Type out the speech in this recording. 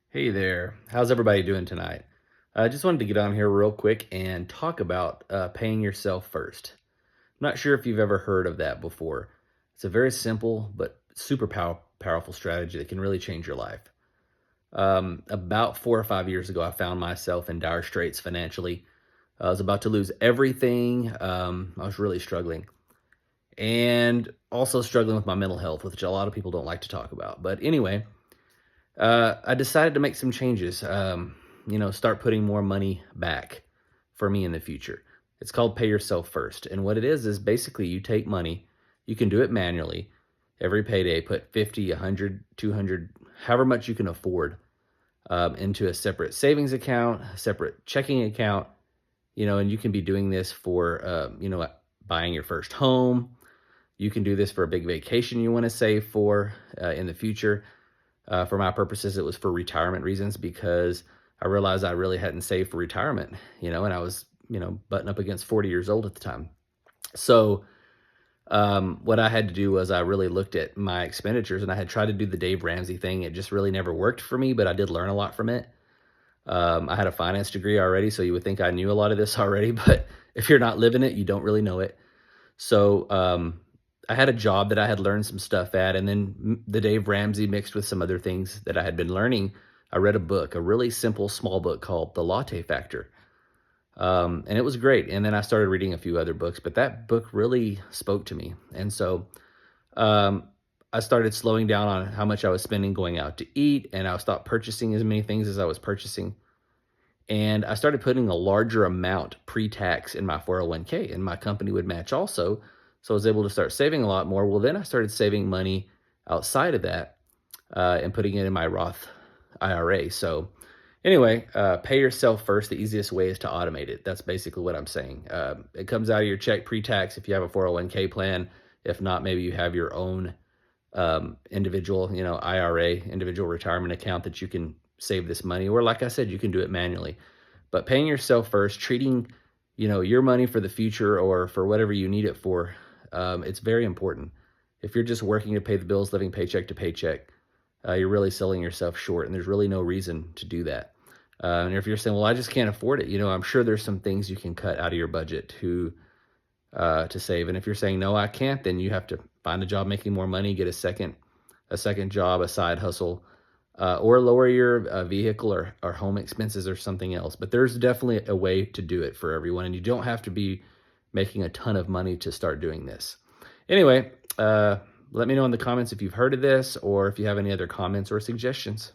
Hey there. How's everybody doing tonight? I just wanted to get on here real quick and talk about paying yourself first. I'm not sure if you've ever heard of that before. It's a very simple but super powerful strategy that can really change your life. About 4 or 5 years ago, I found myself in dire straits financially. I was about to lose everything. I was really struggling and also struggling with my mental health, which a lot of people don't like to talk about. But anyway, I decided to make some changes. Start putting more money back for me in the future. It's called pay yourself first. And what it is basically you take money, you can do it manually. Every payday, put 50, 100, 200, however much you can afford into a separate savings account, a separate checking account, and you can be doing this for, buying your first home. You can do this for a big vacation you want to save for in the future. For my purposes, it was for retirement reasons because I realized I really hadn't saved for retirement, and I was, butting up against 40 years old at the time. So, what I had to do was I really looked at my expenditures and I had tried to do the Dave Ramsey thing. It just really never worked for me, but I did learn a lot from it. I had a finance degree already, so you would think I knew a lot of this already, but if you're not living it, you don't really know it. So, I had a job that I had learned some stuff at, and then the Dave Ramsey mixed with some other things that I had been learning. I read a book, a really simple, small book called The Latte Factor. And it was great. And then I started reading a few other books, but that book really spoke to me. And so um, I started slowing down on how much I was spending going out to eat, and I stopped purchasing as many things as I was purchasing. And I started putting a larger amount pre-tax in my 401k, and my company would match also. So I was able to start saving a lot more. Well, then I started saving money outside of that and putting it in my Roth IRA. So anyway, pay yourself first. The easiest way is to automate it. That's basically what I'm saying. It comes out of your check pre-tax if you have a 401k plan. If not, maybe you have your own individual, IRA, individual retirement account that you can save this money. Or like I said, you can do it manually. But paying yourself first, treating, your money for the future or for whatever you need it for, it's very important. If you're just working to pay the bills, living paycheck to paycheck, you're really selling yourself short, and there's really no reason to do that. And if you're saying, "Well, I just can't afford it," I'm sure there's some things you can cut out of your budget to save. And if you're saying, "No, I can't," then you have to find a job making more money, get a second job, a side hustle, or lower your vehicle or home expenses or something else. But there's definitely a way to do it for everyone, and you don't have to be making a ton of money to start doing this. Anyway, let me know in the comments if you've heard of this or if you have any other comments or suggestions.